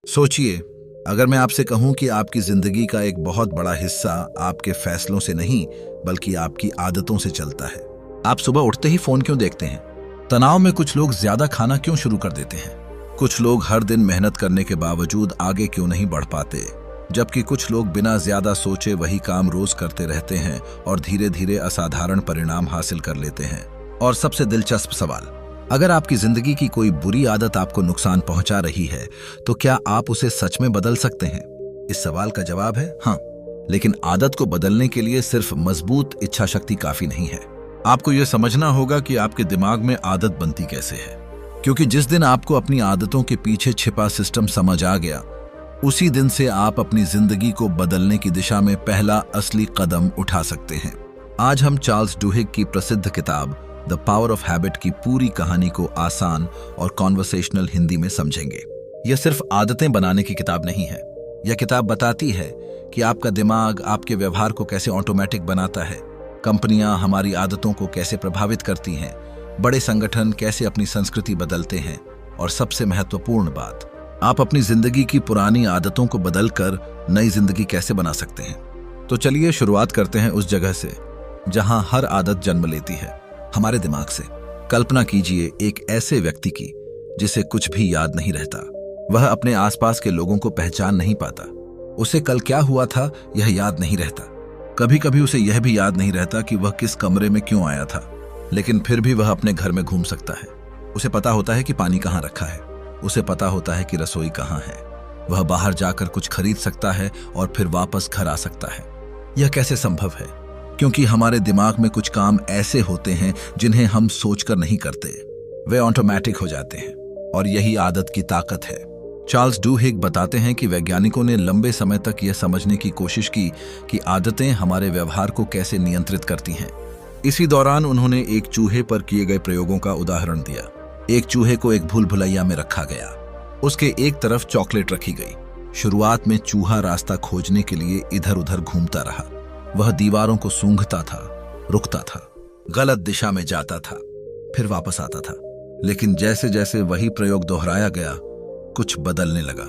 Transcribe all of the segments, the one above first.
सोचिए, अगर मैं आपसे कहूं कि आपकी जिंदगी का एक बहुत बड़ा हिस्सा आपके फैसलों से नहीं बल्कि आपकी आदतों से चलता है। आप सुबह उठते ही फोन क्यों देखते हैं? तनाव में कुछ लोग ज्यादा खाना क्यों शुरू कर देते हैं? कुछ लोग हर दिन मेहनत करने के बावजूद आगे क्यों नहीं बढ़ पाते, जबकि कुछ लोग बिना ज्यादा सोचे वही काम रोज करते रहते हैं और धीरे धीरे असाधारण परिणाम हासिल कर लेते हैं। और सबसे दिलचस्प सवाल, अगर आपकी जिंदगी की कोई बुरी आदत आपको नुकसान पहुंचा रही है तो क्या आप उसे सच में बदल सकते हैं? इस सवाल का जवाब है हाँ, लेकिन आदत को बदलने के लिए सिर्फ मजबूत इच्छा शक्ति काफी नहीं है। आपको यह समझना होगा कि आपके दिमाग में आदत बनती कैसे है, क्योंकि जिस दिन आपको अपनी आदतों के पीछे छिपा सिस्टम समझ आ गया, उसी दिन से आप अपनी जिंदगी को बदलने की दिशा में पहला असली कदम उठा सकते हैं। आज हम चार्ल्स डुहिग की प्रसिद्ध किताब द पावर ऑफ हैबिट की पूरी कहानी को आसान और कॉन्वर्सेशनल हिंदी में समझेंगे। यह सिर्फ आदतें बनाने की किताब नहीं है। यह किताब बताती है कि आपका दिमाग आपके व्यवहार को कैसे ऑटोमेटिक बनाता है, कंपनियां हमारी आदतों को कैसे प्रभावित करती हैं, बड़े संगठन कैसे अपनी संस्कृति बदलते हैं, और सबसे महत्वपूर्ण बात, आप अपनी जिंदगी की पुरानी आदतों को बदलकर नई जिंदगी कैसे बना सकते हैं। तो चलिए शुरुआत करते हैं उस जगह से जहां हर आदत जन्म लेती है, हमारे दिमाग से। कल्पना कीजिए एक ऐसे व्यक्ति की जिसे कुछ भी याद नहीं रहता। वह अपने आसपास के लोगों को पहचान नहीं पाता। उसे कल क्या हुआ था यह याद नहीं रहता। कभी कभी उसे यह भी याद नहीं रहता कि वह किस कमरे में क्यों आया था, लेकिन फिर भी वह अपने घर में घूम सकता है। उसे पता होता है कि पानी कहाँ रखा है, उसे पता होता है कि रसोई कहाँ है। वह बाहर जाकर कुछ खरीद सकता है और फिर वापस घर आ सकता है। यह कैसे संभव है? क्योंकि हमारे दिमाग में कुछ काम ऐसे होते हैं जिन्हें हम सोचकर नहीं करते, वे ऑटोमेटिक हो जाते हैं, और यही आदत की ताकत है। चार्ल्स डुहिग बताते हैं कि वैज्ञानिकों ने लंबे समय तक यह समझने की कोशिश की कि आदतें हमारे व्यवहार को कैसे नियंत्रित करती हैं। इसी दौरान उन्होंने एक चूहे पर किए गए प्रयोगों का उदाहरण दिया। एक चूहे को एक भूल भुलैया में रखा गया। उसके एक तरफ चॉकलेट रखी गई। शुरुआत में चूहा रास्ता खोजने के लिए इधर उधर घूमता रहा। वह दीवारों को सूंघता था, रुकता था, गलत दिशा में जाता था, फिर वापस आता था। लेकिन जैसे जैसे वही प्रयोग दोहराया गया, कुछ बदलने लगा।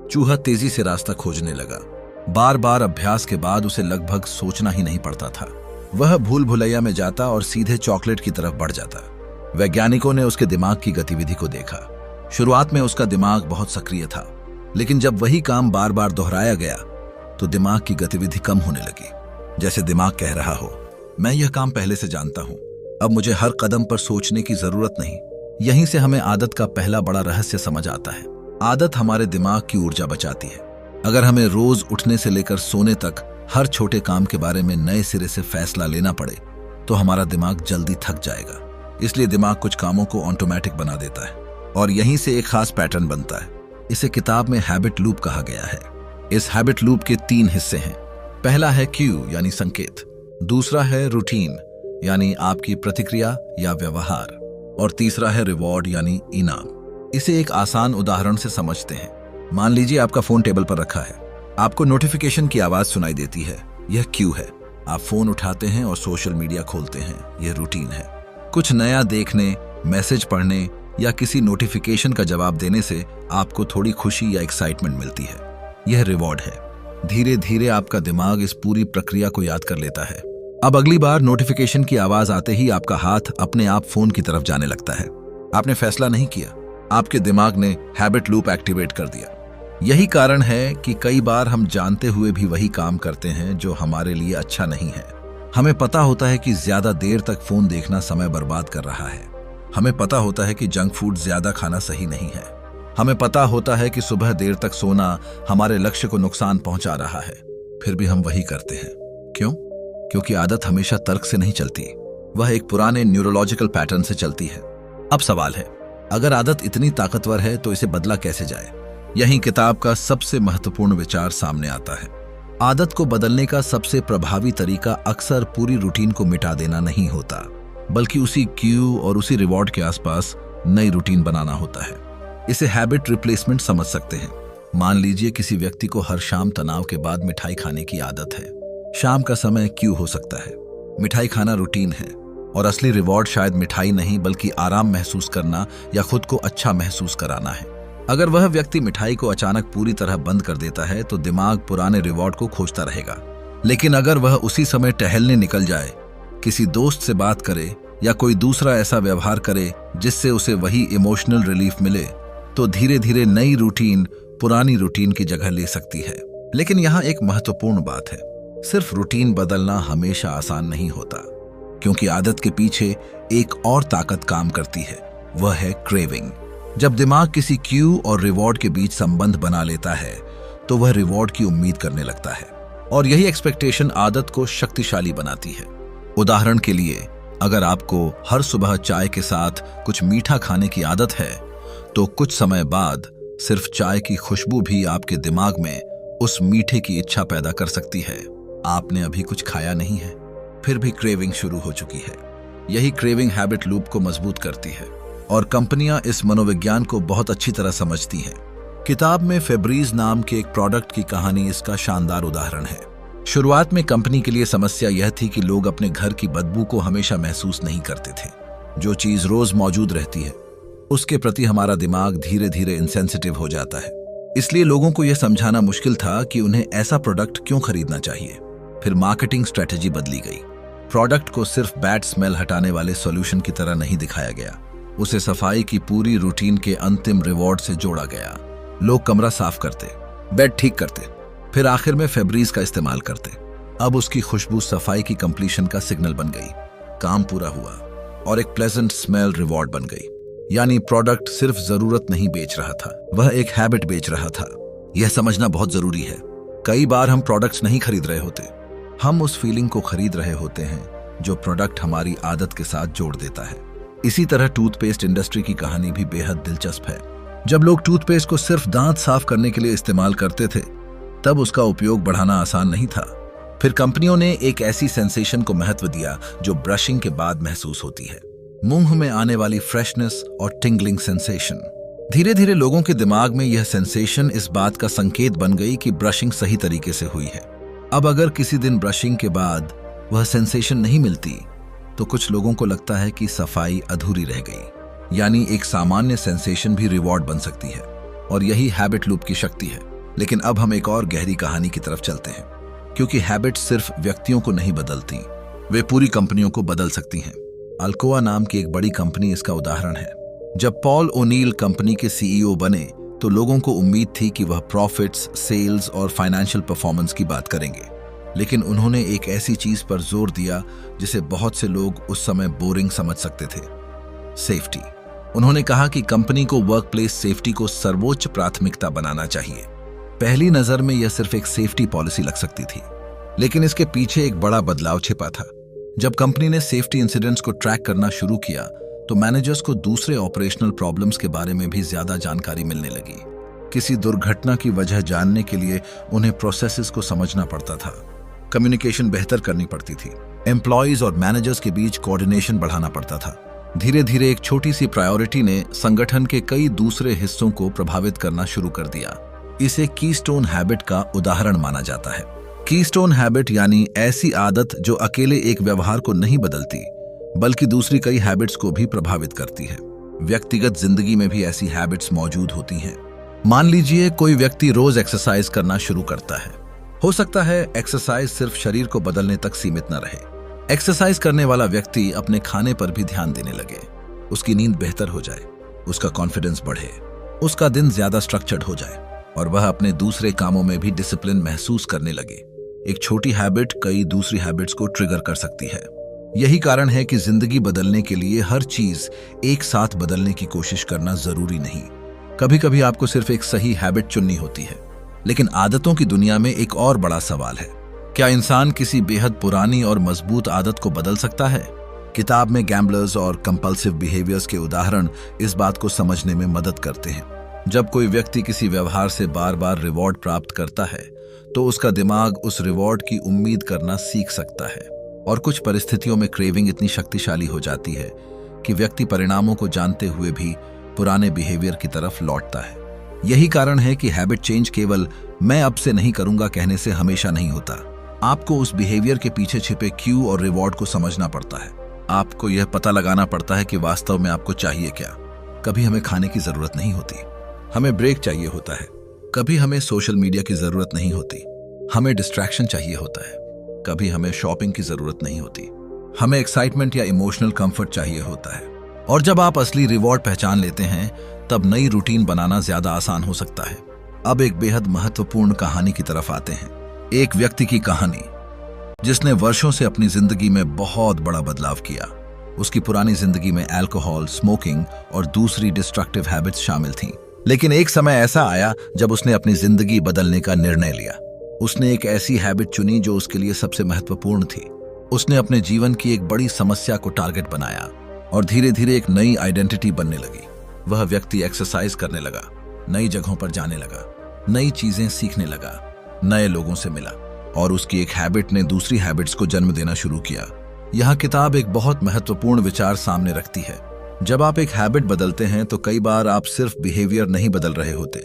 चूहा तेजी से रास्ता खोजने लगा। बार बार अभ्यास के बाद उसे लगभग सोचना ही नहीं पड़ता था। वह भूल भुलैया में जाता और सीधे चॉकलेट की तरफ बढ़ जाता। वैज्ञानिकों ने उसके दिमाग की गतिविधि को देखा। शुरुआत में उसका दिमाग बहुत सक्रिय था, लेकिन जब वही काम बार बार दोहराया गया तो दिमाग की गतिविधि कम होने लगी। जैसे दिमाग कह रहा हो, मैं यह काम पहले से जानता हूं, अब मुझे हर कदम पर सोचने की जरूरत नहीं। यहीं से हमें आदत का पहला बड़ा रहस्य समझ आता है। आदत हमारे दिमाग की ऊर्जा बचाती है। अगर हमें रोज उठने से लेकर सोने तक हर छोटे काम के बारे में नए सिरे से फैसला लेना पड़े तो हमारा दिमाग जल्दी थक जाएगा। इसलिए दिमाग कुछ कामों को ऑटोमेटिक बना देता है, और यहीं से एक खास पैटर्न बनता है। इसे किताब में हैबिट लूप कहा गया है। इस हैबिट लूप के 3 हिस्से हैं। पहला है क्यू यानी संकेत, दूसरा है रूटीन यानी आपकी प्रतिक्रिया या व्यवहार, और तीसरा है रिवॉर्ड यानी इनाम। इसे एक आसान उदाहरण से समझते हैं। मान लीजिए आपका फोन टेबल पर रखा है। आपको नोटिफिकेशन की आवाज सुनाई देती है, यह क्यू है। आप फोन उठाते हैं और सोशल मीडिया खोलते हैं, यह रूटीन है। कुछ नया देखने, मैसेज पढ़ने या किसी नोटिफिकेशन का जवाब देने से आपको थोड़ी खुशी या एक्साइटमेंट मिलती है, यह रिवॉर्ड है। धीरे धीरे आपका दिमाग इस पूरी प्रक्रिया को याद कर लेता है। अब अगली बार नोटिफिकेशन की आवाज आते ही आपका हाथ अपने आप फोन की तरफ जाने लगता है। आपने फैसला नहीं किया, आपके दिमाग ने हैबिट लूप एक्टिवेट कर दिया। यही कारण है कि कई बार हम जानते हुए भी वही काम करते हैं जो हमारे लिए अच्छा नहीं है। हमें पता होता है कि ज्यादा देर तक फोन देखना समय बर्बाद कर रहा है। हमें पता होता है कि जंक फूड ज्यादा खाना सही नहीं है। हमें पता होता है कि सुबह देर तक सोना हमारे लक्ष्य को नुकसान पहुंचा रहा है, फिर भी हम वही करते हैं। क्यों? क्योंकि आदत हमेशा तर्क से नहीं चलती, वह एक पुराने न्यूरोलॉजिकल पैटर्न से चलती है। अब सवाल है, अगर आदत इतनी ताकतवर है तो इसे बदला कैसे जाए? यही किताब का सबसे महत्वपूर्ण विचार सामने आता है। आदत को बदलने का सबसे प्रभावी तरीका अक्सर पूरी रूटीन को मिटा देना नहीं होता, बल्कि उसी क्यू और उसी रिवॉर्ड के आसपास नई रूटीन बनाना होता है। इसे हैबिट रिप्लेसमेंट समझ सकते हैं। मान लीजिए किसी व्यक्ति को हर शाम तनाव के बाद मिठाई खाने की आदत है। शाम का समय क्यू हो सकता है, मिठाई खाना रूटीन है, और असली रिवॉर्ड शायद मिठाई नहीं बल्कि आराम महसूस करना या खुद को अच्छा महसूस कराना है। अगर वह व्यक्ति मिठाई को अचानक पूरी तरह बंद कर देता है तो दिमाग पुराने रिवॉर्ड को खोजता रहेगा। लेकिन अगर वह उसी समय टहलने निकल जाए, किसी दोस्त से बात करे या कोई दूसरा ऐसा व्यवहार करे जिससे उसे वही इमोशनल रिलीफ मिले, तो धीरे धीरे नई रूटीन पुरानी रूटीन की जगह ले सकती है। लेकिन यहाँ एक महत्वपूर्ण बात है, सिर्फ रूटीन बदलना हमेशा आसान नहीं होता, क्योंकि आदत के पीछे एक और ताकत काम करती है, वह है क्रेविंग। जब दिमाग किसी क्यू और रिवॉर्ड के बीच संबंध बना लेता है तो वह रिवॉर्ड की उम्मीद करने लगता है, और यही एक्सपेक्टेशन आदत को शक्तिशाली बनाती है। उदाहरण के लिए, अगर आपको हर सुबह चाय के साथ कुछ मीठा खाने की आदत है, तो कुछ समय बाद सिर्फ चाय की खुशबू भी आपके दिमाग में उस मीठे की इच्छा पैदा कर सकती है। आपने अभी कुछ खाया नहीं है, फिर भी क्रेविंग शुरू हो चुकी है। यही क्रेविंग हैबिट लूप को मजबूत करती है, और कंपनियां इस मनोविज्ञान को बहुत अच्छी तरह समझती हैं। किताब में फेब्रीज नाम के एक प्रोडक्ट की कहानी इसका शानदार उदाहरण है। शुरुआत में कंपनी के लिए समस्या यह थी कि लोग अपने घर की बदबू को हमेशा महसूस नहीं करते थे। जो चीज रोज मौजूद रहती है उसके प्रति हमारा दिमाग धीरे धीरे इंसेंसिटिव हो जाता है। इसलिए लोगों को यह समझाना मुश्किल था कि उन्हें ऐसा प्रोडक्ट क्यों खरीदना चाहिए। फिर मार्केटिंग स्ट्रेटेजी बदली गई। प्रोडक्ट को सिर्फ बैड स्मेल हटाने वाले सॉल्यूशन की तरह नहीं दिखाया गया, उसे सफाई की पूरी रूटीन के अंतिम रिवॉर्ड से जोड़ा गया। लोग कमरा साफ करते, बेड ठीक करते, फिर आखिर में फेब्रीज का इस्तेमाल करते। अब उसकी खुशबू सफाई की कंप्लीशन का सिग्नल बन गई। काम पूरा हुआ और एक प्लेजेंट स्मेल रिवॉर्ड बन गई। यानी प्रोडक्ट सिर्फ जरूरत नहीं बेच रहा था, वह एक हैबिट बेच रहा था। यह समझना बहुत जरूरी है। कई बार हम प्रोडक्ट्स नहीं खरीद रहे होते, हम उस फीलिंग को खरीद रहे होते हैं जो प्रोडक्ट हमारी आदत के साथ जोड़ देता है। इसी तरह टूथपेस्ट इंडस्ट्री की कहानी भी बेहद दिलचस्प है। जब लोग टूथपेस्ट को सिर्फ दांत साफ करने के लिए इस्तेमाल करते थे, तब उसका उपयोग बढ़ाना आसान नहीं था। फिर कंपनियों ने एक ऐसी सेंसेशन को महत्व दिया जो ब्रशिंग के बाद महसूस होती है, मुंह में आने वाली फ्रेशनेस और टिंगलिंग सेंसेशन। धीरे धीरे लोगों के दिमाग में यह सेंसेशन इस बात का संकेत बन गई कि ब्रशिंग सही तरीके से हुई है। अब अगर किसी दिन ब्रशिंग के बाद वह सेंसेशन नहीं मिलती, तो कुछ लोगों को लगता है कि सफाई अधूरी रह गई। यानी एक सामान्य सेंसेशन भी रिवॉर्ड बन सकती है, और यही हैबिट लूप की शक्ति है। लेकिन अब हम एक और गहरी कहानी की तरफ चलते हैं, क्योंकि हैबिट सिर्फ व्यक्तियों को नहीं बदलती, वे पूरी कंपनियों को बदल सकती हैं। अल्कोआ नाम की एक बड़ी कंपनी इसका उदाहरण है। जब पॉल ओनील कंपनी के सीईओ बने तो लोगों को उम्मीद थी कि वह प्रॉफिट्स, सेल्स और फाइनेंशियल परफॉर्मेंस की बात करेंगे। लेकिन उन्होंने एक ऐसी चीज पर जोर दिया जिसे बहुत से लोग उस समय बोरिंग समझ सकते थे, सेफ्टी। उन्होंने कहा कि कंपनी को वर्कप्लेस सेफ्टी को सर्वोच्च प्राथमिकता बनाना चाहिए। पहली नजर में यह सिर्फ एक सेफ्टी पॉलिसी लग सकती थी, लेकिन इसके पीछे एक बड़ा बदलाव छिपा था। जब कंपनी ने सेफ्टी इंसिडेंट्स को ट्रैक करना शुरू किया तो मैनेजर्स को दूसरे ऑपरेशनल प्रॉब्लम्स के बारे में भी ज्यादा जानकारी मिलने लगी। किसी दुर्घटना की वजह जानने के लिए उन्हें प्रोसेसेस को समझना पड़ता था, कम्युनिकेशन बेहतर करनी पड़ती थी, एम्प्लॉयज और मैनेजर्स के बीच कोऑर्डिनेशन बढ़ाना पड़ता था। धीरे धीरे एक छोटी सी प्रायोरिटी ने संगठन के कई दूसरे हिस्सों को प्रभावित करना शुरू कर दिया। इसे कीस्टोन हैबिट का उदाहरण माना जाता है। कीस्टोन हैबिट यानी ऐसी आदत जो अकेले एक व्यवहार को नहीं बदलती, बल्कि दूसरी कई हैबिट्स को भी प्रभावित करती है। व्यक्तिगत जिंदगी में भी ऐसी हैबिट्स मौजूद होती हैं। मान लीजिए कोई व्यक्ति रोज एक्सरसाइज करना शुरू करता है। हो सकता है एक्सरसाइज सिर्फ शरीर को बदलने तक सीमित न रहे। एक्सरसाइज करने वाला व्यक्ति अपने खाने पर भी ध्यान देने लगे, उसकी नींद बेहतर हो जाए, उसका कॉन्फिडेंस बढ़े, उसका दिन ज्यादा स्ट्रक्चर्ड हो जाए, और वह अपने दूसरे कामों में भी डिसिप्लिन महसूस करने लगे। एक छोटी हैबिट कई दूसरी हैबिट्स को ट्रिगर कर सकती है। यही कारण है कि जिंदगी बदलने के लिए हर चीज एक साथ बदलने की कोशिश करना जरूरी नहीं। कभी कभी आपको सिर्फ एक सही हैबिट चुननी होती है। लेकिन आदतों की दुनिया में एक और बड़ा सवाल है, क्या इंसान किसी बेहद पुरानी और मजबूत आदत को बदल सकता है? किताब में गैम्बलर्स और कंपल्सिव बिहेवियर्स के उदाहरण इस बात को समझने में मदद करते हैं। जब कोई व्यक्ति किसी व्यवहार से बार बार रिवॉर्ड प्राप्त करता है तो उसका दिमाग उस रिवॉर्ड की उम्मीद करना सीख सकता है, और कुछ परिस्थितियों में क्रेविंग इतनी शक्तिशाली हो जाती है कि व्यक्ति परिणामों को जानते हुए भी पुराने बिहेवियर की तरफ लौटता है। यही कारण है कि हैबिट चेंज केवल मैं अब से नहीं करूंगा कहने से हमेशा नहीं होता। आपको उस बिहेवियर के पीछे छिपे क्यू और रिवॉर्ड को समझना पड़ता है। आपको यह पता लगाना पड़ता है कि वास्तव में आपको चाहिए क्या। कभी हमें खाने की जरूरत नहीं होती, हमें ब्रेक चाहिए होता है। कभी हमें सोशल मीडिया की जरूरत नहीं होती, हमें डिस्ट्रैक्शन चाहिए होता है। कभी हमें शॉपिंग की जरूरत नहीं होती, हमें एक्साइटमेंट या इमोशनल कंफर्ट चाहिए होता है। और जब आप असली रिवॉर्ड पहचान लेते हैं, तब नई रूटीन बनाना ज्यादा आसान हो सकता है। अब एक बेहद महत्वपूर्ण कहानी की तरफ आते हैं। एक व्यक्ति की कहानी जिसने वर्षों से अपनी जिंदगी में बहुत बड़ा बदलाव किया। उसकी पुरानी जिंदगी में अल्कोहल, स्मोकिंग और दूसरी डिस्ट्रक्टिव हैबिट्स शामिल थीं। लेकिन एक समय ऐसा आया जब उसने अपनी जिंदगी बदलने का निर्णय लिया। उसने एक ऐसी हैबिट चुनी जो उसके लिए सबसे महत्वपूर्ण थी। उसने अपने जीवन की एक बड़ी समस्या को टारगेट बनाया और धीरे धीरे एक नई आइडेंटिटी बनने लगी। वह व्यक्ति एक्सरसाइज करने लगा, नई जगहों पर जाने लगा, नई चीजें सीखने लगा, नए लोगों से मिला और उसकी एक हैबिट ने दूसरी हैबिट्स को जन्म देना शुरू किया। यह किताब एक बहुत महत्वपूर्ण विचार सामने रखती है। जब आप एक हैबिट बदलते हैं तो कई बार आप सिर्फ बिहेवियर नहीं बदल रहे होते,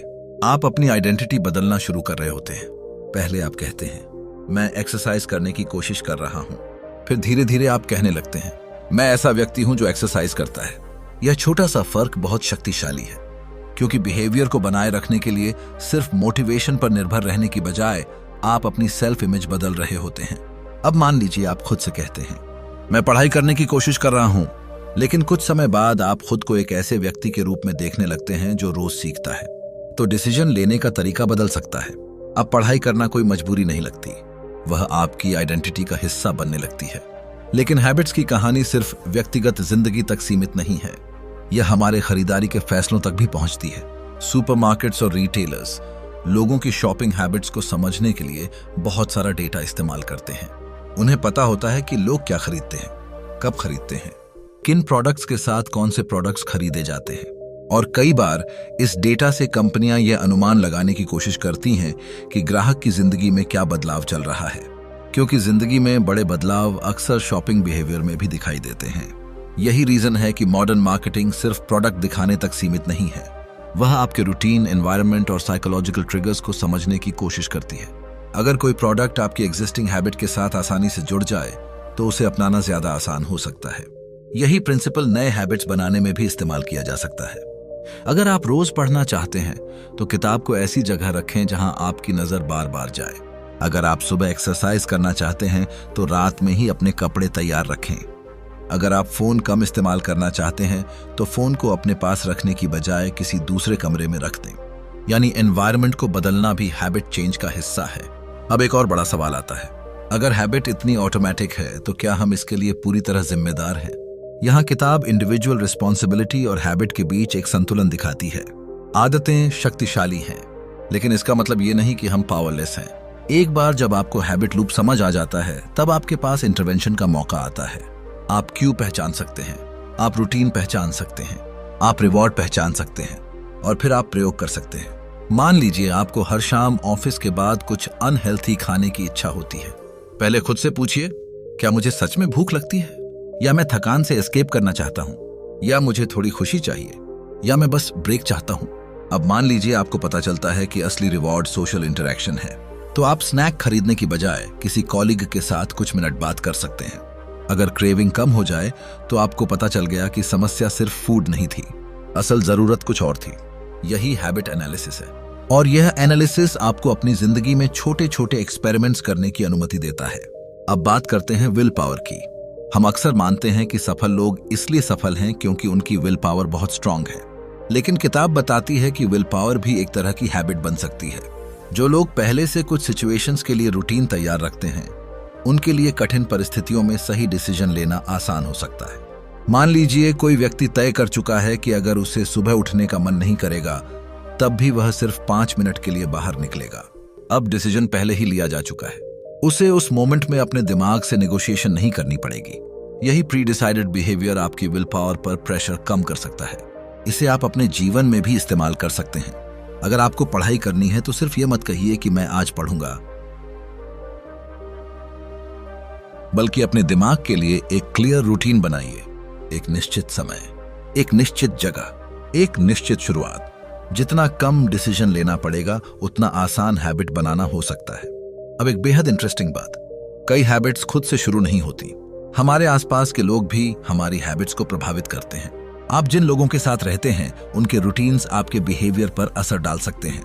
आप अपनी आइडेंटिटी बदलना शुरू कर रहे होते हैं। पहले आप कहते हैं, मैं एक्सरसाइज करने की कोशिश कर रहा हूं। फिर धीरे धीरे आप कहने लगते हैं, मैं ऐसा व्यक्ति हूं जो एक्सरसाइज करता है। यह छोटा सा फर्क बहुत शक्तिशाली है, क्योंकि बिहेवियर को बनाए रखने के लिए सिर्फ मोटिवेशन पर निर्भर रहने की बजाय आप अपनी सेल्फ इमेज बदल रहे होते हैं। अब मान लीजिए आप खुद से कहते हैं, मैं पढ़ाई करने की कोशिश कर रहा हूं, लेकिन कुछ समय बाद आप खुद को एक ऐसे व्यक्ति के रूप में देखने लगते हैं जो रोज सीखता है। तो डिसीजन लेने का तरीका बदल सकता है। अब पढ़ाई करना कोई मजबूरी नहीं लगती, वह आपकी आइडेंटिटी का हिस्सा बनने लगती है। लेकिन हैबिट्स की कहानी सिर्फ व्यक्तिगत जिंदगी तक सीमित नहीं है, यह हमारे खरीदारी के फैसलों तक भी पहुंचती है। सुपरमार्केट्स और रिटेलर्स लोगों की शॉपिंग हैबिट्स को समझने के लिए बहुत सारा डेटा इस्तेमाल करते हैं। उन्हें पता होता है कि लोग क्या खरीदते हैं, कब खरीदते हैं, किन प्रोडक्ट्स के साथ कौन से प्रोडक्ट्स खरीदे जाते हैं। और कई बार इस डेटा से कंपनियां यह अनुमान लगाने की कोशिश करती हैं कि ग्राहक की जिंदगी में क्या बदलाव चल रहा है, क्योंकि जिंदगी में बड़े बदलाव अक्सर शॉपिंग बिहेवियर में भी दिखाई देते हैं। यही रीजन है कि मॉडर्न मार्केटिंग सिर्फ प्रोडक्ट दिखाने तक सीमित नहीं है, वह आपके रूटीन, एनवायरनमेंट और साइकोलॉजिकल ट्रिगर्स को समझने की कोशिश करती है। अगर कोई प्रोडक्ट आपकी एग्जिस्टिंग हैबिट के साथ आसानी से जुड़ जाए तो उसे अपनाना ज्यादा आसान हो सकता है। यही प्रिंसिपल नए हैबिट्स बनाने में भी इस्तेमाल किया जा सकता है। अगर आप रोज पढ़ना चाहते हैं तो किताब को ऐसी जगह रखें जहां आपकी नजर बार बार जाए। अगर आप सुबह एक्सरसाइज करना चाहते हैं तो रात में ही अपने कपड़े तैयार रखें। अगर आप फोन कम इस्तेमाल करना चाहते हैं तो फोन को अपने पास रखने की बजाय किसी दूसरे कमरे में रख दें। यानी एनवायरनमेंट को बदलना भी हैबिट चेंज का हिस्सा है। अब एक और बड़ा सवाल आता है, अगर हैबिट इतनी ऑटोमेटिक है तो क्या हम इसके लिए पूरी तरह जिम्मेदार हैं? यहाँ किताब इंडिविजुअल रिस्पॉन्सिबिलिटी और हैबिट के बीच एक संतुलन दिखाती है। आदतें शक्तिशाली हैं, लेकिन इसका मतलब ये नहीं कि हम पावरलेस हैं। एक बार जब आपको हैबिट लूप समझ आ जाता है तब आपके पास इंटरवेंशन का मौका आता है। आप क्यू पहचान सकते हैं, आप रूटीन पहचान सकते हैं, आप रिवॉर्ड पहचान सकते हैं और फिर आप प्रयोग कर सकते हैं। मान लीजिए आपको हर शाम ऑफिस के बाद कुछ अनहेल्थी खाने की इच्छा होती है। पहले खुद से पूछिए, क्या मुझे सच में भूख लगती है, या मैं थकान से एस्केप करना चाहता हूं, या मुझे थोड़ी खुशी चाहिए, या मैं बस ब्रेक चाहता हूं। अब मान लीजिए आपको पता चलता है कि असली रिवॉर्ड सोशल इंटरेक्शन है, तो आप स्नैक खरीदने की बजाय किसी कॉलीग के साथ कुछ मिनट बात कर सकते हैं। अगर क्रेविंग कम हो जाए तो आपको पता चल गया कि समस्या सिर्फ फूड नहीं थी, असल जरूरत कुछ और थी। यही हैबिट एनालिसिस है, और यह एनालिसिस आपको अपनी जिंदगी में छोटे छोटे एक्सपेरिमेंट्स करने की अनुमति देता है। अब बात करते हैं विल पावर की। हम अक्सर मानते हैं कि सफल लोग इसलिए सफल हैं क्योंकि उनकी विल पावर बहुत स्ट्रांग है, लेकिन किताब बताती है कि विल पावर भी एक तरह की हैबिट बन सकती है। जो लोग पहले से कुछ सिचुएशंस के लिए रूटीन तैयार रखते हैं, उनके लिए कठिन परिस्थितियों में सही डिसीजन लेना आसान हो सकता है। मान लीजिए कोई व्यक्ति तय कर चुका है कि अगर उसे सुबह उठने का मन नहीं करेगा तब भी वह सिर्फ 5 मिनट के लिए बाहर निकलेगा। अब डिसीजन पहले ही लिया जा चुका है, उसे उस मोमेंट में अपने दिमाग से नेगोशिएशन नहीं करनी पड़ेगी। यही प्री डिसाइडेड बिहेवियर आपकी विल पावर पर प्रेशर कम कर सकता है। इसे आप अपने जीवन में भी इस्तेमाल कर सकते हैं। अगर आपको पढ़ाई करनी है तो सिर्फ ये मत कहिए कि मैं आज पढ़ूंगा, बल्कि अपने दिमाग के लिए एक क्लियर रूटीन बनाइए। एक निश्चित समय, एक निश्चित जगह, एक निश्चित शुरुआत। जितना कम डिसीजन लेना पड़ेगा उतना आसान हैबिट बनाना हो सकता है। अब एक बेहद इंटरेस्टिंग बात, कई हैबिट्स खुद से शुरू नहीं होती। हमारे आसपास के लोग भी हमारी हैबिट्स को प्रभावित करते हैं। आप जिन लोगों के साथ रहते हैं उनके रूटीन्स आपके बिहेवियर पर असर डाल सकते हैं।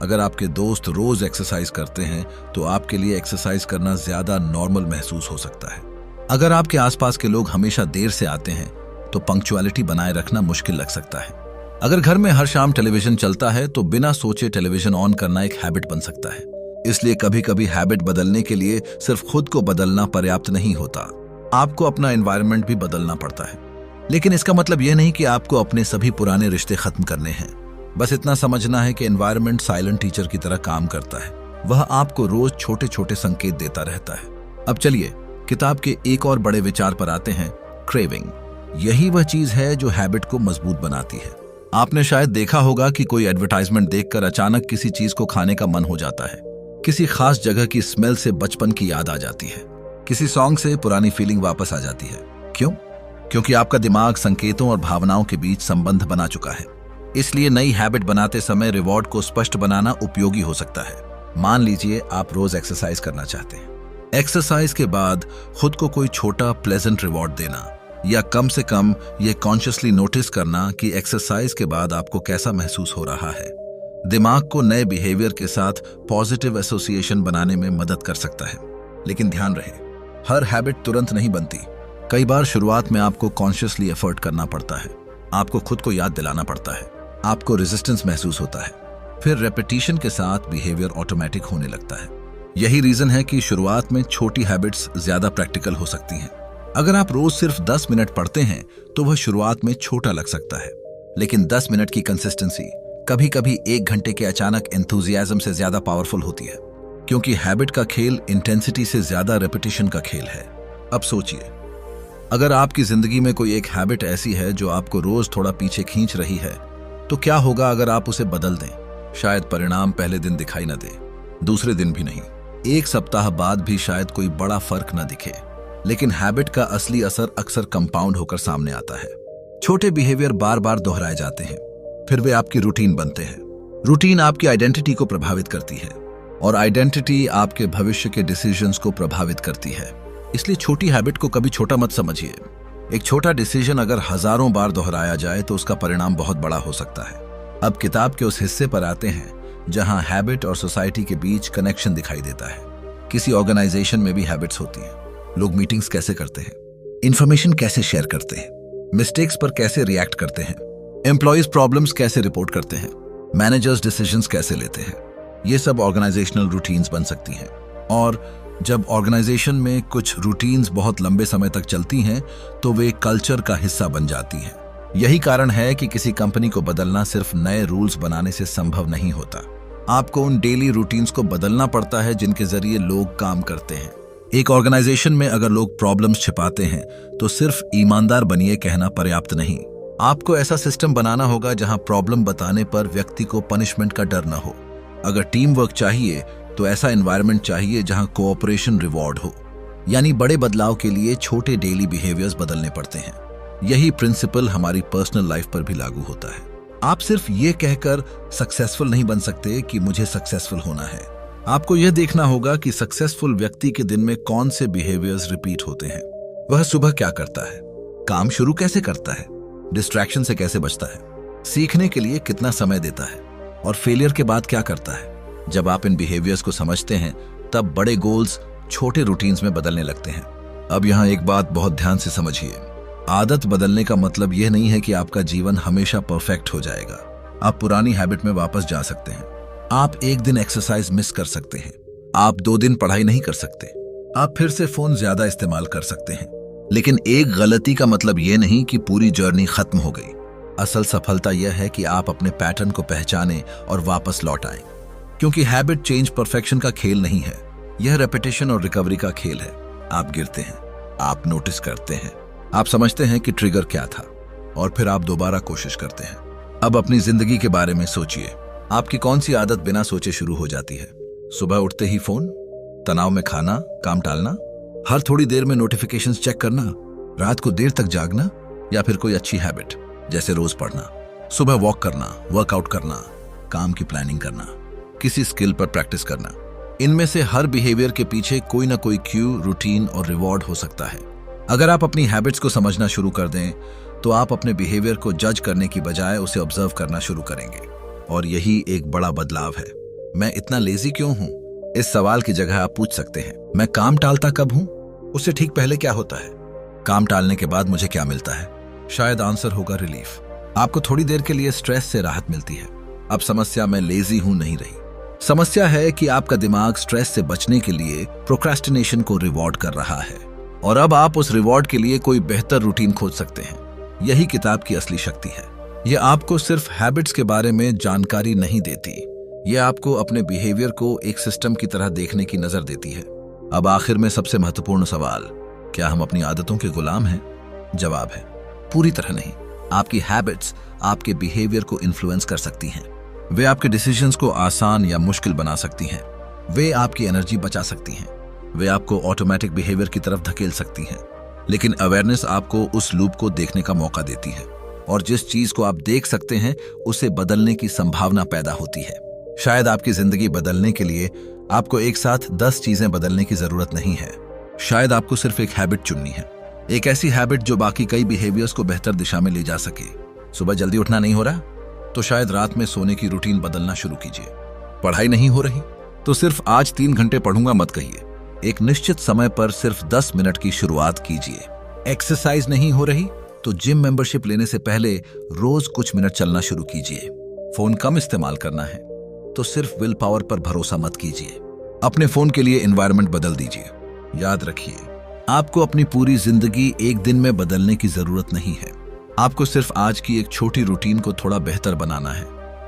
अगर आपके दोस्त रोज एक्सरसाइज करते हैं तो आपके लिए एक्सरसाइज करना ज्यादा नॉर्मल महसूस हो सकता है। अगर आपके आसपास के लोग हमेशा देर से आते हैं तो पंक्चुअलिटी बनाए रखना मुश्किल लग सकता है। अगर घर में हर शाम टेलीविजन चलता है तो बिना सोचे टेलीविजन ऑन करना एक हैबिट बन सकता है। इसलिए कभी कभी हैबिट बदलने के लिए सिर्फ खुद को बदलना पर्याप्त नहीं होता, आपको अपना एनवायरनमेंट भी बदलना पड़ता है। लेकिन इसका मतलब यह नहीं कि आपको अपने सभी पुराने रिश्ते खत्म करने हैं। बस इतना समझना है कि एनवायरनमेंट साइलेंट टीचर की तरह काम करता है, वह आपको रोज छोटे छोटे संकेत देता रहता है। अब चलिए किताब के एक और बड़े विचार पर आते हैं, क्रेविंग। यही वह चीज है जो हैबिट को मजबूत बनाती है। आपने शायद देखा होगा कि कोई एडवर्टाइजमेंट देखकर अचानक किसी चीज को खाने का मन हो जाता है। किसी खास जगह की स्मेल से बचपन की याद आ जाती है, किसी सॉन्ग से पुरानी फीलिंग वापस आ जाती है। क्यों? क्योंकि आपका दिमाग संकेतों और भावनाओं के बीच संबंध बना चुका है। इसलिए नई हैबिट बनाते समय रिवॉर्ड को स्पष्ट बनाना उपयोगी हो सकता है। मान लीजिए आप रोज एक्सरसाइज करना चाहते हैं। एक्सरसाइज के बाद खुद को कोई छोटा प्लेजेंट रिवॉर्ड देना, या कम से कम ये कॉन्शियसली नोटिस करना कि एक्सरसाइज के बाद आपको कैसा महसूस हो रहा है, दिमाग को नए बिहेवियर के साथ पॉजिटिव एसोसिएशन बनाने में मदद कर सकता है। लेकिन ध्यान रहे, हर हैबिट तुरंत नहीं बनती। कई बार शुरुआत में आपको कॉन्शियसली एफर्ट करना पड़ता है, आपको खुद को याद दिलाना पड़ता है, आपको रेजिस्टेंस महसूस होता है, फिर रेपिटेशन के साथ बिहेवियर ऑटोमेटिक होने लगता है। यही रीजन है कि शुरुआत में छोटी हैबिट्स ज्यादा प्रैक्टिकल हो सकती हैं। अगर आप रोज सिर्फ 10 मिनट पढ़ते हैं तो वह शुरुआत में छोटा लग सकता है, लेकिन 10 मिनट की कंसिस्टेंसी कभी कभी 1 घंटे के अचानक एंथुजियाज्म से ज्यादा पावरफुल होती है, क्योंकि हैबिट का खेल इंटेंसिटी से ज्यादा रेपिटेशन का खेल है। अब सोचिए, अगर आपकी जिंदगी में कोई एक हैबिट ऐसी है जो आपको रोज थोड़ा पीछे खींच रही है, तो क्या होगा अगर आप उसे बदल दें? शायद परिणाम पहले दिन दिखाई न दे, दूसरे दिन भी नहीं, 1 सप्ताह बाद भी शायद कोई बड़ा फर्क न दिखे, लेकिन हैबिट का असली असर अक्सर कंपाउंड होकर सामने आता है। छोटे बिहेवियर बार बार दोहराए जाते हैं, फिर वे आपकी रूटीन बनते हैं। रूटीन आपकी आइडेंटिटी को प्रभावित करती है और आइडेंटिटी आपके भविष्य के डिसीजंस को प्रभावित करती है। इसलिए छोटी हैबिट को कभी छोटा मत समझिए। एक छोटा डिसीजन अगर हजारों बार दोहराया जाए तो उसका परिणाम बहुत बड़ा हो सकता है। अब किताब के उस हिस्से पर आते हैं जहां हैबिट और सोसाइटी के बीच कनेक्शन दिखाई देता है। किसी ऑर्गेनाइजेशन में भी हैबिट्स होती हैं। लोग मीटिंग्स कैसे करते हैं, इंफॉर्मेशन कैसे शेयर करते हैं, मिस्टेक्स पर कैसे रिएक्ट करते हैं, एम्प्लॉइज प्रॉब्लम्स कैसे रिपोर्ट करते हैं, मैनेजर्स डिसीजंस कैसे लेते हैं, ये सब ऑर्गेनाइजेशनल रूटीन्स बन सकती हैं। और जब ऑर्गेनाइजेशन में कुछ रूटीन्स बहुत लंबे समय तक चलती हैं तो वे कल्चर का हिस्सा बन जाती हैं। यही कारण है कि किसी कंपनी को बदलना सिर्फ नए रूल्स बनाने से संभव नहीं होता। आपको उन डेली रूटीन्स को बदलना पड़ता है जिनके जरिए लोग काम करते हैं। एक ऑर्गेनाइजेशन में अगर लोग प्रॉब्लम्स छिपाते हैं तो सिर्फ ईमानदार बनिए कहना पर्याप्त नहीं। आपको ऐसा सिस्टम बनाना होगा जहां प्रॉब्लम बताने पर व्यक्ति को पनिशमेंट का डर न हो। अगर टीम वर्क चाहिए तो ऐसा एनवायरनमेंट चाहिए जहां कोऑपरेशन रिवॉर्ड हो। यानी बड़े बदलाव के लिए छोटे डेली बिहेवियर्स बदलने पड़ते हैं। यही प्रिंसिपल हमारी पर्सनल लाइफ पर भी लागू होता है। आप सिर्फ ये कहकर सक्सेसफुल नहीं बन सकते कि मुझे सक्सेसफुल होना है। आपको यह देखना होगा कि सक्सेसफुल व्यक्ति के दिन में कौन से बिहेवियर्स रिपीट होते हैं। वह सुबह क्या करता है, काम शुरू कैसे करता है, डिस्ट्रैक्शन से कैसे बचता है, सीखने के लिए कितना समय देता है और फेलियर के बाद क्या करता है। जब आप इन बिहेवियर्स को समझते हैं तब बड़े गोल्स छोटे रूटीन्स में बदलने लगते हैं। अब यहाँ एक बात बहुत ध्यान से समझिए, आदत बदलने का मतलब यह नहीं है कि आपका जीवन हमेशा परफेक्ट हो जाएगा। आप पुरानी हैबिट में वापस जा सकते हैं। आप एक दिन एक्सरसाइज मिस कर सकते हैं, आप 2 दिन पढ़ाई नहीं कर सकते, आप फिर से फोन ज्यादा इस्तेमाल कर सकते हैं। लेकिन एक गलती का मतलब यह नहीं कि पूरी जर्नी खत्म हो गई। असल सफलता यह है कि आप अपने पैटर्न को पहचानें और वापस लौट आएं। क्योंकि हैबिट चेंज परफेक्शन का खेल नहीं है, यह रेपिटेशन और रिकवरी का खेल है। आप गिरते हैं, आप नोटिस करते हैं, आप समझते हैं कि ट्रिगर क्या था और फिर आप दोबारा कोशिश करते हैं। अब अपनी जिंदगी के बारे में सोचिए, आपकी कौन सी आदत बिना सोचे शुरू हो जाती है? सुबह उठते ही फोन, तनाव में खाना, काम टालना, हर थोड़ी देर में नोटिफिकेशंस चेक करना, रात को देर तक जागना, या फिर कोई अच्छी हैबिट जैसे रोज पढ़ना, सुबह वॉक करना, वर्कआउट करना, काम की प्लानिंग करना, किसी स्किल पर प्रैक्टिस करना। इनमें से हर बिहेवियर के पीछे कोई ना कोई क्यू, रूटीन और रिवॉर्ड हो सकता है। अगर आप अपनी हैबिट्स को समझना शुरू कर दें तो आप अपने बिहेवियर को जज करने की बजाय उसे ऑब्जर्व करना शुरू करेंगे। और यही एक बड़ा बदलाव है। मैं इतना लेजी क्यों हूं? इस सवाल की जगह आप पूछ सकते हैं, मैं काम टालता कब हूं? उससे ठीक पहले क्या होता है? काम टालने के बाद मुझे क्या मिलता है? शायद आंसर होगा रिलीफ। आपको थोड़ी देर के लिए स्ट्रेस से राहत मिलती है। अब समस्या मैं लेजी हूं नहीं रही। समस्या है कि आपका दिमाग स्ट्रेस से बचने के लिए प्रोक्रेस्टिनेशन को रिवॉर्ड कर रहा है, और अब आप उस रिवॉर्ड के लिए कोई बेहतर रूटीन खोज सकते हैं। यही किताब की असली शक्ति है। यह आपको सिर्फ हैबिट्स के बारे में जानकारी नहीं देती, यह आपको अपने बिहेवियर को एक सिस्टम की तरह देखने की नजर देती है। अब आखिर में सबसे महत्वपूर्ण सवाल, क्या हम अपनी आदतों के गुलाम हैं? जवाब है, पूरी तरह नहीं। आपकी हैबिट्स आपके बिहेवियर को इन्फ्लुएंस कर सकती हैं। वे आपके डिसीजंस को आसान या मुश्किल बना सकती हैं। वे आपकी एनर्जी बचा सकती हैं। वे आपको ऑटोमेटिक बिहेवियर की तरफ धकेल सकती हैं। लेकिन अवेयरनेस आपको उस लूप को देखने का मौका देती है, और जिस चीज को आप देख सकते हैं उसे बदलने की संभावना पैदा होती है। शायद आपकी जिंदगी बदलने के लिए आपको एक साथ 10 चीजें बदलने की जरूरत नहीं है। शायद आपको सिर्फ एक हैबिट चुननी है, एक ऐसी हैबिट जो बाकी कई बिहेवियर्स को बेहतर दिशा में ले जा सके। सुबह जल्दी उठना नहीं हो रहा तो शायद रात में सोने की रूटीन बदलना शुरू कीजिए। पढ़ाई नहीं हो रही तो सिर्फ आज 3 घंटे पढ़ूंगा मत कहिए। एक निश्चित समय पर सिर्फ 10 मिनट की शुरुआत कीजिए। एक्सरसाइज नहीं हो रही तो जिम मेंबरशिप लेने से पहले रोज कुछ मिनट चलना शुरू कीजिए। फोन कम इस्तेमाल करना है तो सिर्फ विल पावर पर भरोसा मत कीजिए। अपने फोन के लिए एनवायरनमेंट बदल दीजिए। याद रखिए, आपको अपनी पूरी जिंदगी एक दिन में बदलने की जरूरत नहीं है। आपको सिर्फ आज की एक छोटी रूटीन को थोड़ा बेहतर बनाना है,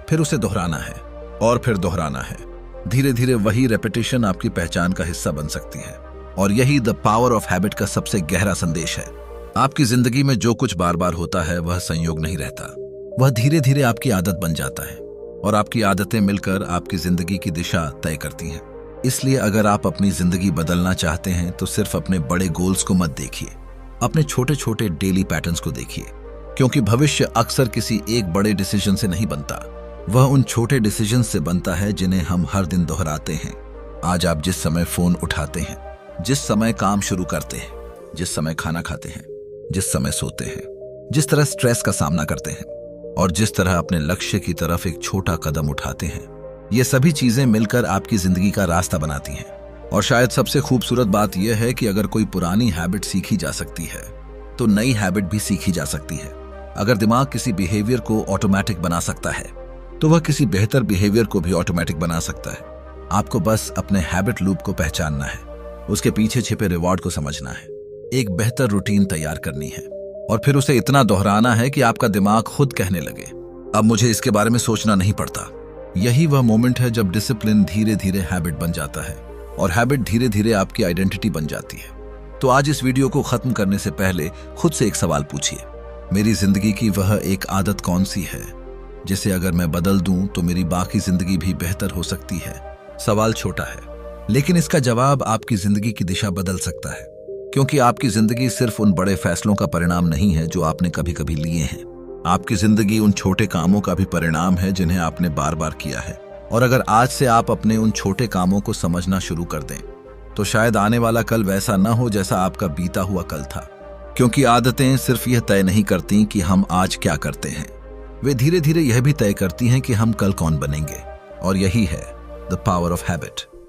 फिर उसे दोहराना है और फिर दोहराना है। धीरे धीरे वही रेपिटेशन आपकी पहचान का हिस्सा बन सकती है। और यही द पावर ऑफ हैबिट का सबसे गहरा संदेश है। आपकी जिंदगी में जो कुछ बार बार होता है वह संयोग नहीं रहता, वह धीरे धीरे आपकी आदत बन जाता है, और आपकी आदतें मिलकर आपकी जिंदगी की दिशा तय करती हैं। इसलिए अगर आप अपनी जिंदगी बदलना चाहते हैं तो सिर्फ अपने बड़े गोल्स को मत देखिए, अपने छोटे छोटे डेली पैटर्न्स को देखिए, क्योंकि भविष्य अक्सर किसी एक बड़े डिसीजन से नहीं बनता, वह उन छोटे डिसीजन से बनता है जिन्हें हम हर दिन दोहराते हैं। आज आप जिस समय फोन उठाते हैं, जिस समय काम शुरू करते हैं, जिस समय खाना खाते हैं, जिस समय सोते हैं, जिस तरह स्ट्रेस का सामना करते हैं, और जिस तरह अपने लक्ष्य की तरफ एक छोटा कदम उठाते हैं, ये सभी चीजें मिलकर आपकी जिंदगी का रास्ता बनाती हैं। और शायद सबसे खूबसूरत बात यह है कि अगर कोई पुरानी हैबिट सीखी जा सकती है तो नई हैबिट भी सीखी जा सकती है। अगर दिमाग किसी बिहेवियर को ऑटोमेटिक बना सकता है तो वह किसी बेहतर बिहेवियर को भी ऑटोमेटिक बना सकता है। आपको बस अपने हैबिट लूप को पहचानना है, उसके पीछे छिपे रिवॉर्ड को समझना है, एक बेहतर रूटीन तैयार करनी है, और फिर उसे इतना दोहराना है कि आपका दिमाग खुद कहने लगे, अब मुझे इसके बारे में सोचना नहीं पड़ता। यही वह मोमेंट है जब डिसिप्लिन धीरे धीरे हैबिट बन जाता है, और हैबिट धीरे धीरे आपकी आइडेंटिटी बन जाती है। तो आज इस वीडियो को खत्म करने से पहले खुद से एक सवाल पूछिए, मेरी जिंदगी की वह एक आदत कौन सी है जिसे अगर मैं बदल दूं तो मेरी बाकी जिंदगी भी बेहतर हो सकती है। सवाल छोटा है, लेकिन इसका जवाब आपकी जिंदगी की दिशा बदल सकता है, क्योंकि आपकी जिंदगी सिर्फ उन बड़े फैसलों का परिणाम नहीं है जो आपने कभी कभी लिए हैं। आपकी जिंदगी उन छोटे कामों का भी परिणाम है जिन्हें आपने बार बार किया है। और अगर आज से आप अपने उन छोटे कामों को समझना शुरू कर दें तो शायद आने वाला कल वैसा न हो जैसा आपका बीता हुआ कल था। क्योंकि आदतें सिर्फ यह तय नहीं करती कि हम आज क्या करते हैं, वे धीरे धीरे यह भी तय करती हैं कि हम कल कौन बनेंगे। और यही है द पावर ऑफ हैबिट।